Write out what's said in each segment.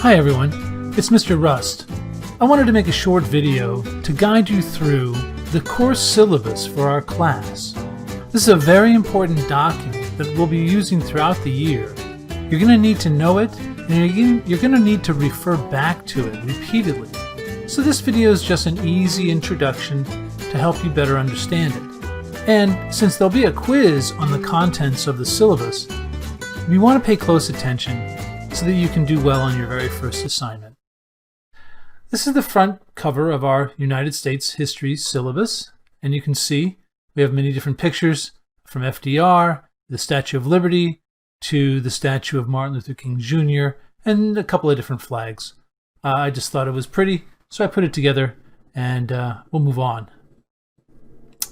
Hi everyone, it's Mr. Rust. I wanted to make a short video to guide you through the course syllabus for our class. This is a very important document that we'll be using throughout the year. You're going to need to know it, and you're going to need to refer back to it repeatedly. So this video is just an easy introduction to help you better understand it. And since there'll be a quiz on the contents of the syllabus, we want to pay close attention so that you can do well on your very first assignment. This is the front cover of our United States history syllabus, and you can see we have many different pictures from FDR, the Statue of Liberty, to the statue of Martin Luther King Jr., and a couple of different flags. I just thought it was pretty, so I put it together, and we'll move on.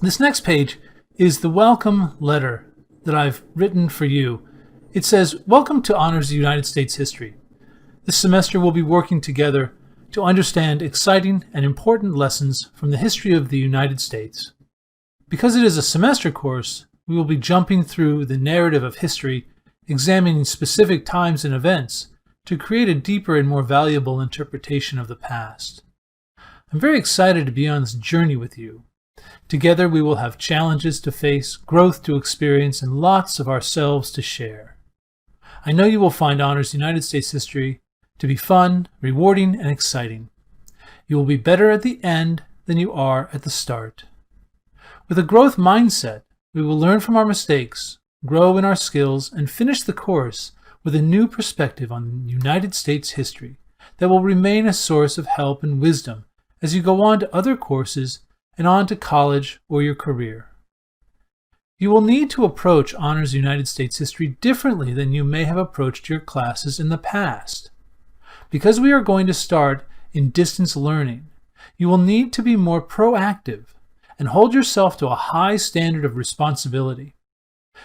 This next page is the welcome letter that I've written for you. It says, "Welcome to Honors of United States History. This semester we'll be working together to understand exciting and important lessons from the history of the United States. Because it is a semester course, we will be jumping through the narrative of history, examining specific times and events to create a deeper and more valuable interpretation of the past. I'm very excited to be on this journey with you. Together we will have challenges to face, growth to experience, and lots of ourselves to share. I know you will find Honors United States History to be fun, rewarding, and exciting. You will be better at the end than you are at the start. With a growth mindset, we will learn from our mistakes, grow in our skills, and finish the course with a new perspective on United States history that will remain a source of help and wisdom as you go on to other courses and on to college or your career. You will need to approach Honors United States History differently than you may have approached your classes in the past. Because we are going to start in distance learning, you will need to be more proactive and hold yourself to a high standard of responsibility.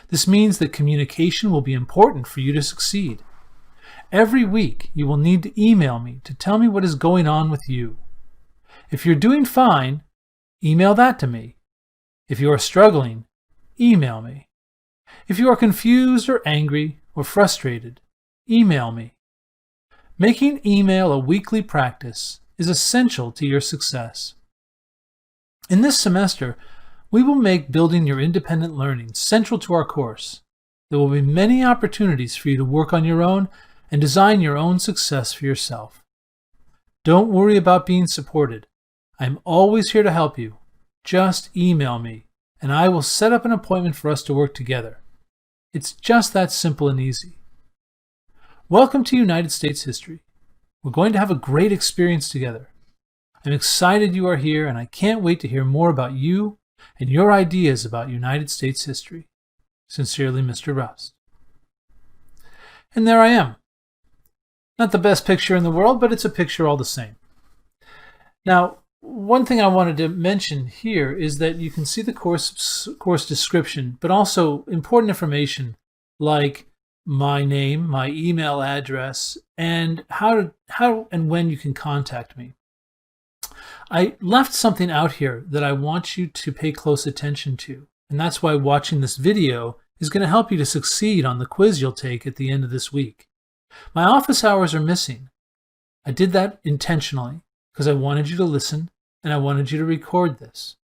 This means that communication will be important for you to succeed. Every week, you will need to email me to tell me what is going on with you. If you're doing fine, email that to me. If you are struggling, email me. If you are confused or angry or frustrated, email me. Making email a weekly practice is essential to your success. In this semester, we will make building your independent learning central to our course. There will be many opportunities for you to work on your own and design your own success for yourself. Don't worry about being supported. I'm always here to help you. Just email me, and I will set up an appointment for us to work together. It's just that simple and easy. Welcome to United States History. We're going to have a great experience together. I'm excited you are here, and I can't wait to hear more about you and your ideas about United States history. Sincerely, Mr. Rust." And there I am. Not the best picture in the world, but it's a picture all the same. Now, one thing I wanted to mention here is that you can see the course description, but also important information like my name, my email address, and how and when you can contact me. I left something out here that I want you to pay close attention to, and that's why watching this video is going to help you to succeed on the quiz you'll take at the end of this week. My office hours are missing. I did that intentionally because I wanted you to listen and I wanted you to record this.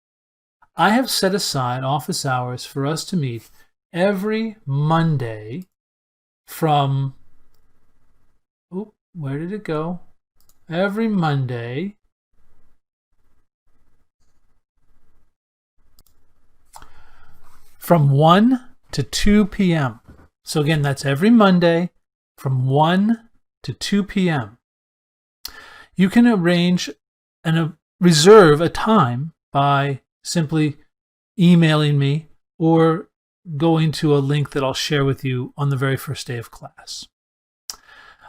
I have set aside office hours for us to meet every Monday from, where did it go? Every Monday from 1 to 2 p.m. So again, that's every Monday from 1 to 2 p.m. You can arrange and reserve a time by simply emailing me or going to a link that I'll share with you on the very first day of class.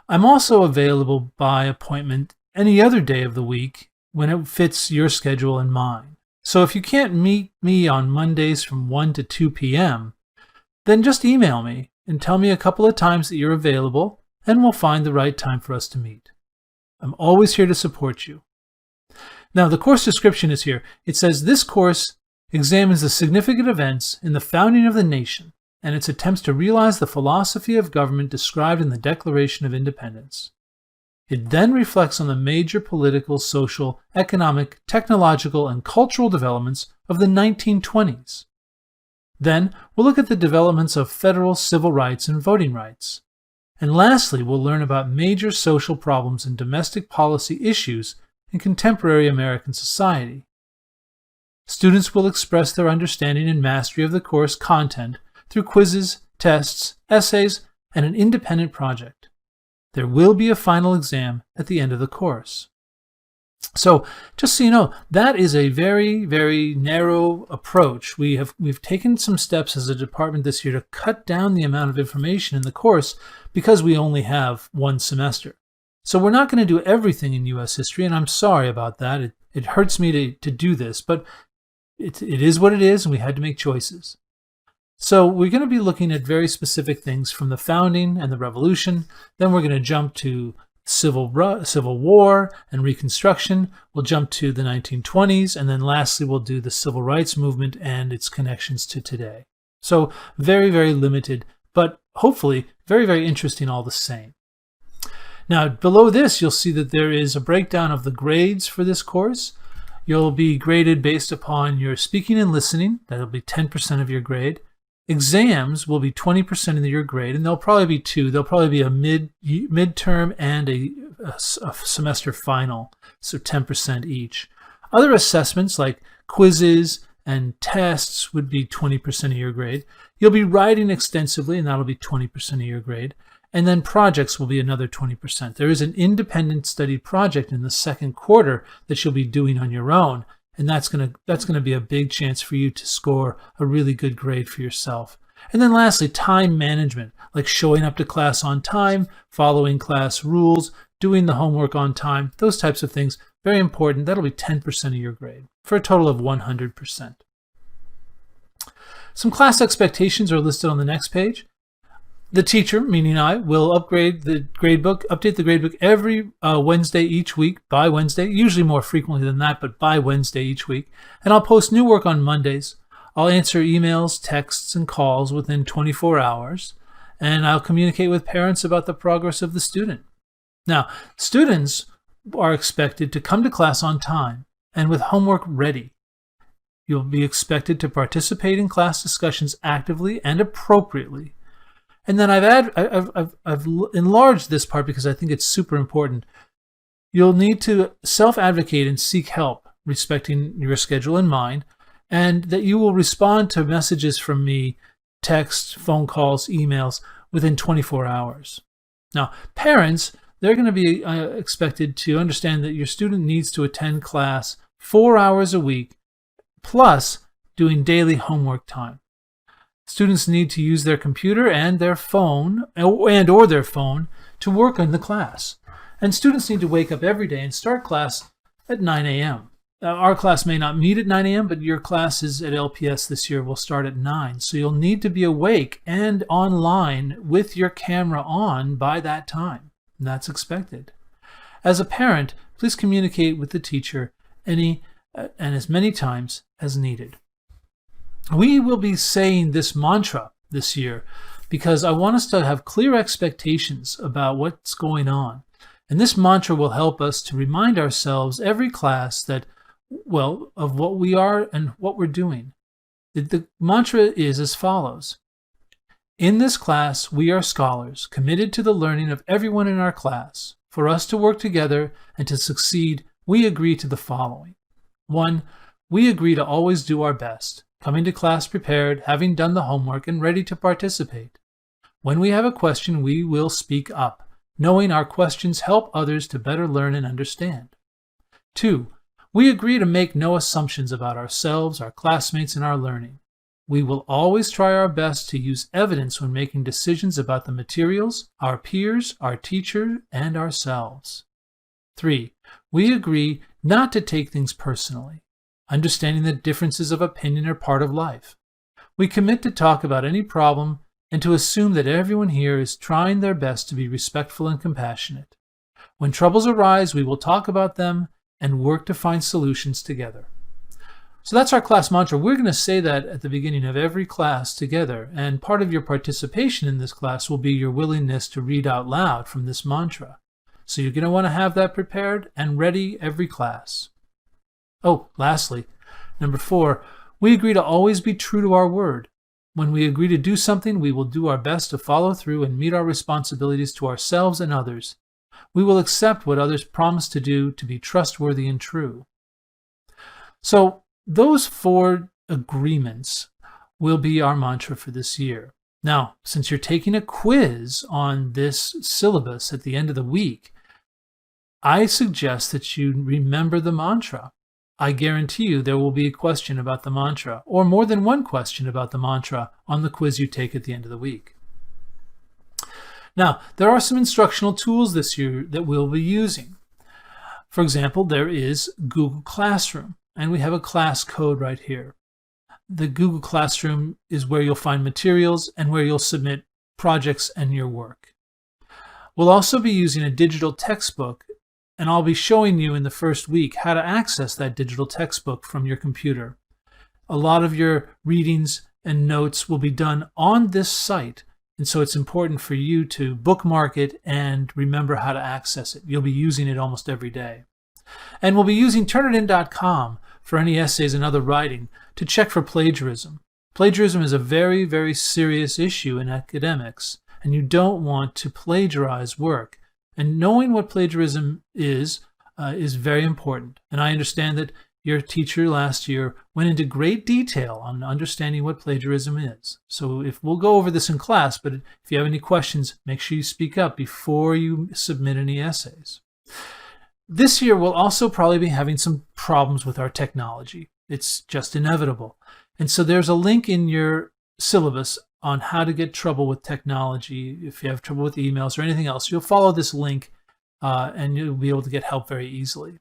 I'm also available by appointment any other day of the week when it fits your schedule and mine. So if you can't meet me on Mondays from 1 to 2 p.m., then just email me and tell me a couple of times that you're available, and we'll find the right time for us to meet. I'm always here to support you. Now, the course description is here. It says this course examines the significant events in the founding of the nation and its attempts to realize the philosophy of government described in the Declaration of Independence. It then reflects on the major political, social, economic, technological, and cultural developments of the 1920s. Then we'll look at the developments of federal civil rights and voting rights. And lastly, we'll learn about major social problems and domestic policy issues in contemporary American society. Students will express their understanding and mastery of the course content through quizzes, tests, essays, and an independent project. There will be a final exam at the end of the course. So, just so you know, that is a very, very narrow approach. We've taken some steps as a department this year to cut down the amount of information in the course because we only have one semester. So we're not going to do everything in U.S. history, and I'm sorry about that. It hurts me to do this, but it is what it is, and we had to make choices. So we're going to be looking at very specific things from the founding and the revolution. Then we're going to jump to Civil War and Reconstruction. We'll jump to the 1920s, and then lastly we'll do the Civil Rights Movement and its connections to today. So very, very limited, but hopefully very, very interesting all the same. Now below this you'll see that there is a breakdown of the grades for this course. You'll be graded based upon your speaking and listening. That'll be 10% of your grade. Exams will be 20% of your grade, and there'll probably be two. There'll probably be a midterm and a semester final, so 10% each. Other assessments like quizzes and tests would be 20% of your grade. You'll be writing extensively, and that'll be 20% of your grade. And then projects will be another 20%. There is an independent study project in the second quarter that you'll be doing on your own. And that's gonna be a big chance for you to score a really good grade for yourself. And then lastly, time management, like showing up to class on time, following class rules, doing the homework on time, those types of things, very important. That'll be 10% of your grade for a total of 100%. Some class expectations are listed on the next page. The teacher, meaning I, will update the gradebook every Wednesday each week, by Wednesday, usually more frequently than that, but by Wednesday each week. And I'll post new work on Mondays. I'll answer emails, texts, and calls within 24 hours. And I'll communicate with parents about the progress of the student. Now, students are expected to come to class on time and with homework ready. You'll be expected to participate in class discussions actively and appropriately. And then I've enlarged this part because I think it's super important. You'll need to self-advocate and seek help, respecting your schedule and mine, and that you will respond to messages from me, texts, phone calls, emails, within 24 hours. Now, parents, they're going to be expected to understand that your student needs to attend class 4 hours a week, plus doing daily homework time. Students need to use their computer and their phone or their phone to work in the class. And students need to wake up every day and start class at 9 a.m. Our class may not meet at 9 a.m., but your classes at LPS this year will start at 9. So you'll need to be awake and online with your camera on by that time. And that's expected. As a parent, please communicate with the teacher and as many times as needed. We will be saying this mantra this year because I want us to have clear expectations about what's going on. And this mantra will help us to remind ourselves every class that, well, of what we are and what we're doing. The mantra is as follows. In this class, we are scholars, committed to the learning of everyone in our class. For us to work together and to succeed, we agree to the following. 1. We agree to always do our best, coming to class prepared, having done the homework, and ready to participate. When we have a question, we will speak up, knowing our questions help others to better learn and understand. 2. We agree to make no assumptions about ourselves, our classmates, and our learning. We will always try our best to use evidence when making decisions about the materials, our peers, our teacher, and ourselves. 3. We agree not to take things personally, understanding that differences of opinion are part of life. We commit to talk about any problem and to assume that everyone here is trying their best to be respectful and compassionate. When troubles arise, we will talk about them and work to find solutions together. So that's our class mantra. We're going to say that at the beginning of every class together, and part of your participation in this class will be your willingness to read out loud from this mantra. So you're going to want to have that prepared and ready every class. Oh, lastly, number 4, we agree to always be true to our word. When we agree to do something, we will do our best to follow through and meet our responsibilities to ourselves and others. We will accept what others promise to do to be trustworthy and true. So those 4 agreements will be our mantra for this year. Now, since you're taking a quiz on this syllabus at the end of the week, I suggest that you remember the mantra. I guarantee you there will be a question about the mantra, or more than one question about the mantra on the quiz you take at the end of the week. Now, there are some instructional tools this year that we'll be using. For example, there is Google Classroom, and we have a class code right here. The Google Classroom is where you'll find materials and where you'll submit projects and your work. We'll also be using a digital textbook, and I'll be showing you in the first week how to access that digital textbook from your computer. A lot of your readings and notes will be done on this site, and so it's important for you to bookmark it and remember how to access it. You'll be using it almost every day. And we'll be using turnitin.com for any essays and other writing to check for plagiarism. Plagiarism is a very, very serious issue in academics, and you don't want to plagiarize work. And knowing what plagiarism is very important. And I understand that your teacher last year went into great detail on understanding what plagiarism is. So we'll go over this in class, but if you have any questions, make sure you speak up before you submit any essays. This year, we'll also probably be having some problems with our technology. It's just inevitable. And so there's a link in your syllabus on how to get trouble with technology. If you have trouble with emails or anything else, you'll follow this link and you'll be able to get help very easily.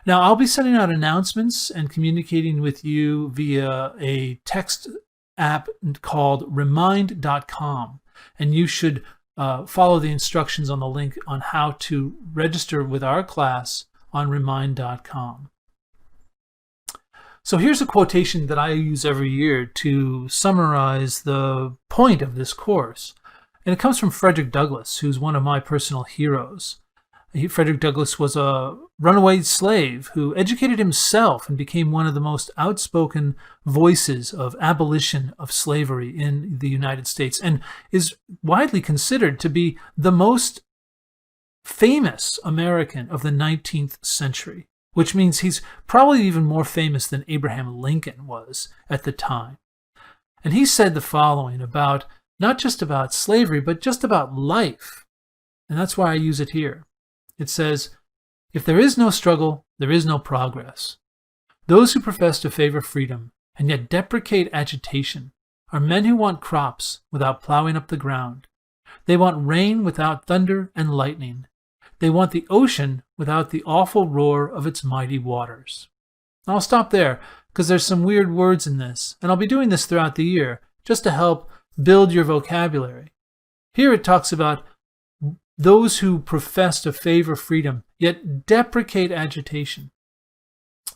Now, I'll be sending out announcements and communicating with you via a text app called remind.com, and you should follow the instructions on the link on how to register with our class on remind.com. So here's a quotation that I use every year to summarize the point of this course. And it comes from Frederick Douglass, who's one of my personal heroes. Frederick Douglass was a runaway slave who educated himself and became one of the most outspoken voices of abolition of slavery in the United States, and is widely considered to be the most famous American of the 19th century, which means he's probably even more famous than Abraham Lincoln was at the time. And he said the following about, not just about slavery, but just about life. And that's why I use it here. It says, "If there is no struggle, there is no progress. Those who profess to favor freedom and yet deprecate agitation are men who want crops without plowing up the ground. They want rain without thunder and lightning. They want the ocean without the awful roar of its mighty waters." I'll stop there because there's some weird words in this, and I'll be doing this throughout the year just to help build your vocabulary. Here it talks about those who profess to favor freedom, yet deprecate agitation.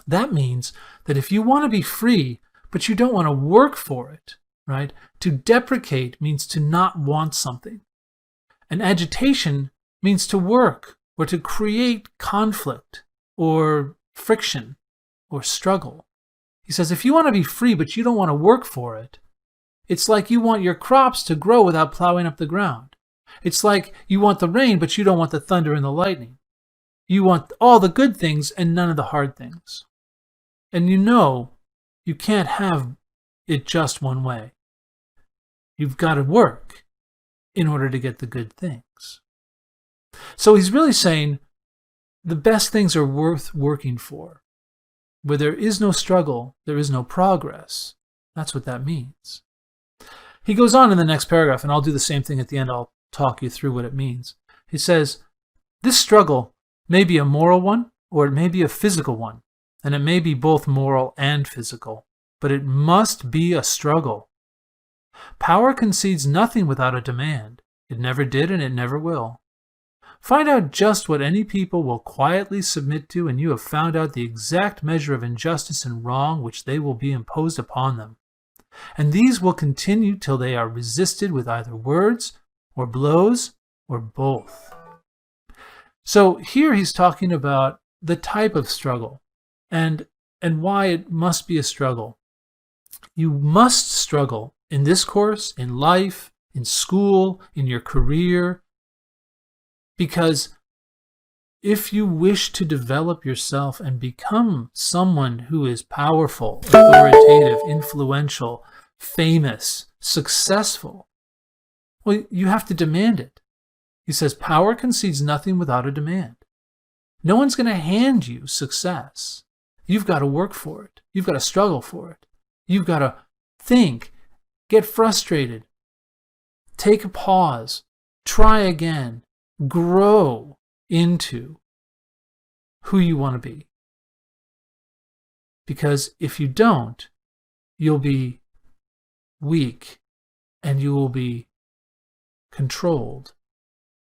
That means that if you want to be free, but you don't want to work for it, right? To deprecate means to not want something. And agitation means to work or to create conflict or friction or struggle. He says, if you want to be free, but you don't want to work for it, it's like you want your crops to grow without plowing up the ground. It's like you want the rain, but you don't want the thunder and the lightning. You want all the good things and none of the hard things. And you know you can't have it just one way. You've got to work in order to get the good things. So he's really saying the best things are worth working for. Where there is no struggle, there is no progress. That's what that means. He goes on in the next paragraph, and I'll do the same thing at the end. I'll talk you through what it means. He says, this struggle may be a moral one, or it may be a physical one, and it may be both moral and physical, but it must be a struggle. Power concedes nothing without a demand. It never did, and it never will. Find out just what any people will quietly submit to, and you have found out the exact measure of injustice and wrong which they will be imposed upon them. And these will continue till they are resisted with either words, or blows, or both. So here he's talking about the type of struggle and why it must be a struggle. You must struggle in this course, in life, in school, in your career, because if you wish to develop yourself and become someone who is powerful, authoritative, influential, famous, successful, well, you have to demand it. He says power concedes nothing without a demand. No one's going to hand you success. You've got to work for it. You've got to struggle for it. You've got to think, get frustrated, take a pause, try again, grow into who you want to be. Because if you don't, you'll be weak and you will be controlled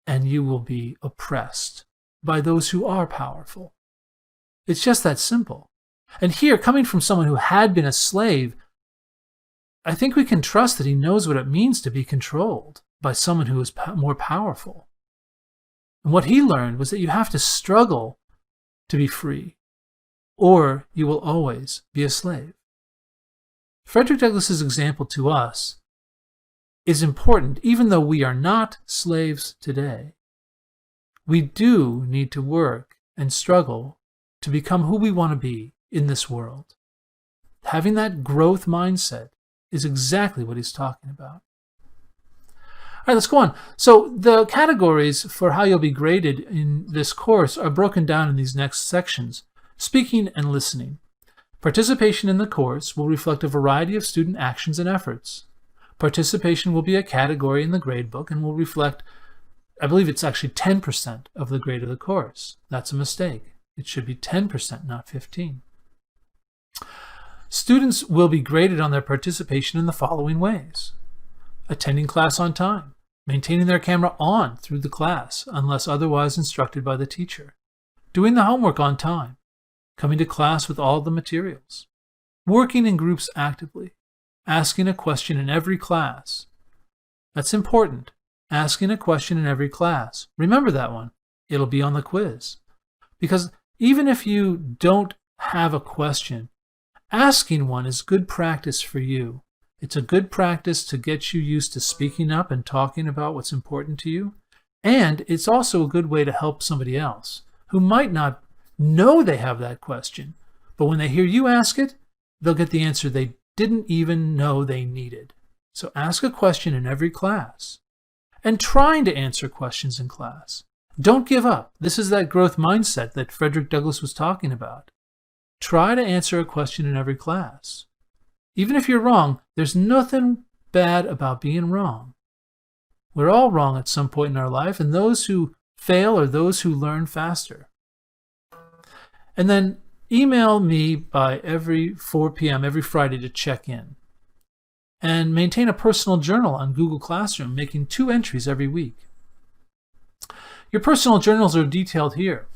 and you will be oppressed by those who are powerful. It's just that simple. And here, coming from someone who had been a slave, I think we can trust that he knows what it means to be controlled by someone who is more powerful. And what he learned was that you have to struggle to be free, or you will always be a slave. Frederick Douglass's example to us is important, even though we are not slaves today. We do need to work and struggle to become who we want to be in this world. Having that growth mindset is exactly what he's talking about. All right, let's go on. So the categories for how you'll be graded in this course are broken down in these next sections. Speaking and listening. Participation in the course will reflect a variety of student actions and efforts. Participation will be a category in the gradebook and will reflect, I believe it's actually 10% of the grade of the course. That's a mistake. It should be 10%, not 15%. Students will be graded on their participation in the following ways: attending class on time, maintaining their camera on through the class unless otherwise instructed by the teacher, doing the homework on time, coming to class with all the materials, working in groups actively, asking a question in every class. That's important. Asking a question in every class. Remember that one. It'll be on the quiz. Because even if you don't have a question, asking one is good practice for you. It's a good practice to get you used to speaking up and talking about what's important to you. And it's also a good way to help somebody else who might not know they have that question, but when they hear you ask it, they'll get the answer they didn't even know they needed. So ask a question in every class. And trying to answer questions in class. Don't give up. This is that growth mindset that Frederick Douglass was talking about. Try to answer a question in every class. Even if you're wrong, there's nothing bad about being wrong. We're all wrong at some point in our life, and those who fail are those who learn faster. And then email me by every 4 p.m. every Friday to check in. And maintain a personal journal on Google Classroom, making 2 entries every week. Your personal journals are detailed here.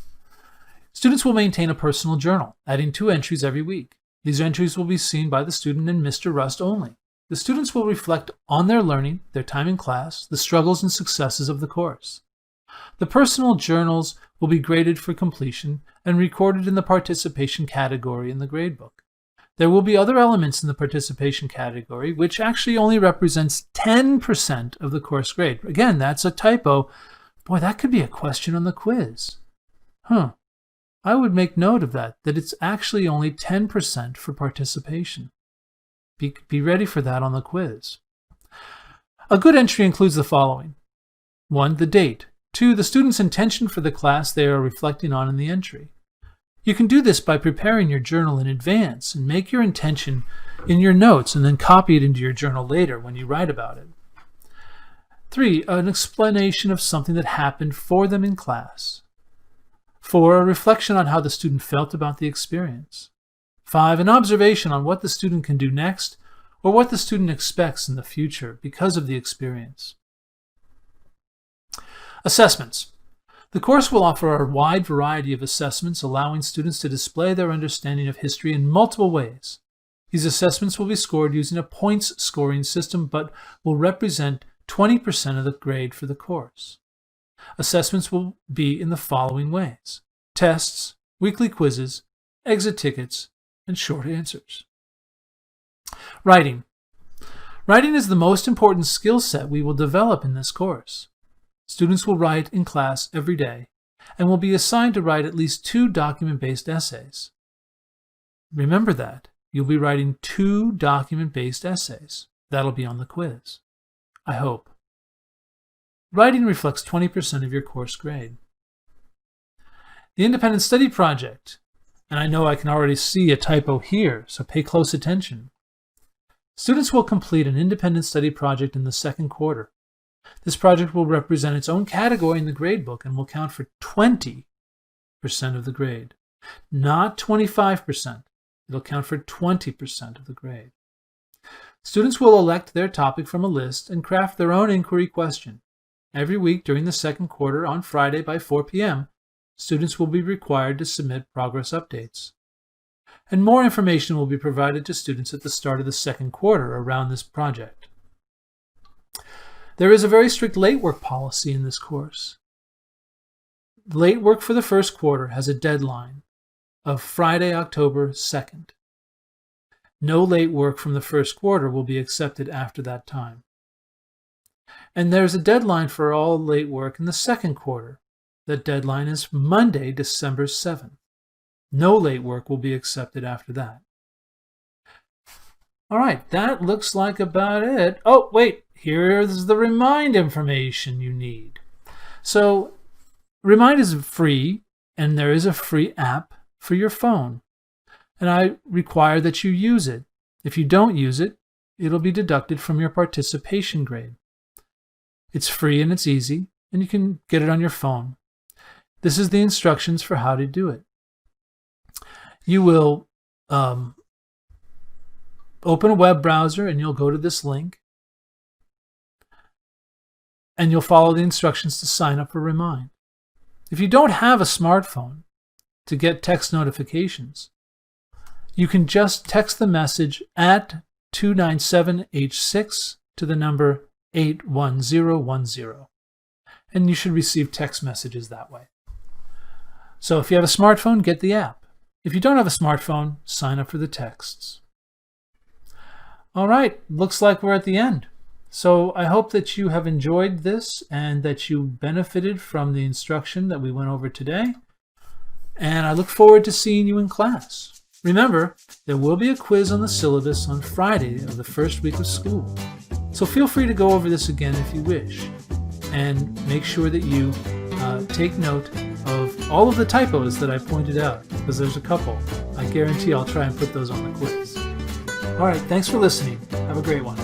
Students will maintain a personal journal, adding 2 entries every week. These entries will be seen by the student and Mr. Rust only. The students will reflect on their learning, their time in class, the struggles and successes of the course. The personal journals will be graded for completion and recorded in the participation category in the gradebook. There will be other elements in the participation category, which actually only represents 10% of the course grade. Again, that's a typo. Boy, that could be a question on the quiz. I would make note of that it's actually only 10% for participation. Be ready for that on the quiz. A good entry includes the following. 1, the date. 2, the student's intention for the class they are reflecting on in the entry. You can do this by preparing your journal in advance and make your intention in your notes and then copy it into your journal later when you write about it. 3, an explanation of something that happened for them in class. 4, a reflection on how the student felt about the experience. 5, an observation on what the student can do next or what the student expects in the future because of the experience. Assessments. The course will offer a wide variety of assessments, allowing students to display their understanding of history in multiple ways. These assessments will be scored using a points scoring system, but will represent 20% of the grade for the course. Assessments will be in the following ways: tests, weekly quizzes, exit tickets, and short answers. Writing. Writing is the most important skill set we will develop in this course. Students will write in class every day and will be assigned to write at least 2 document-based essays. Remember that. You'll be writing 2 document-based essays. That'll be on the quiz. I hope. Writing reflects 20% of your course grade. The independent study project, and I know I can already see a typo here, so pay close attention. Students will complete an independent study project in the second quarter. This project will represent its own category in the gradebook and will count for 20% of the grade, not 25%. It'll count for 20% of the grade. Students will elect their topic from a list and craft their own inquiry question. Every week during the second quarter on Friday by 4 p.m., students will be required to submit progress updates. And more information will be provided to students at the start of the second quarter around this project. There is a very strict late work policy in this course. Late work for the first quarter has a deadline of Friday, October 2nd. No late work from the first quarter will be accepted after that time. And there's a deadline for all late work in the second quarter. That deadline is Monday, December 7th. No late work will be accepted after that. All right, that looks like about it. Oh, wait, here's the Remind information you need. So, Remind is free, and there is a free app for your phone. And I require that you use it. If you don't use it, it'll be deducted from your participation grade. It's free and it's easy, and you can get it on your phone. This is the instructions for how to do it. You will open a web browser and you'll go to this link and you'll follow the instructions to sign up for Remind. If you don't have a smartphone to get text notifications, you can just text the message at 297H6 to the number 81010, and you should receive text messages that way. So if you have a smartphone, get the app. If you don't have a smartphone, sign up for the texts. All right, looks like we're at the end. So I hope that you have enjoyed this and that you benefited from the instruction that we went over today. And I look forward to seeing you in class. Remember, there will be a quiz on the syllabus on Friday of the first week of school. So feel free to go over this again if you wish. And make sure that you take note of all of the typos that I pointed out, because there's a couple. I guarantee I'll try and put those on the quiz. All right, thanks for listening. Have a great one.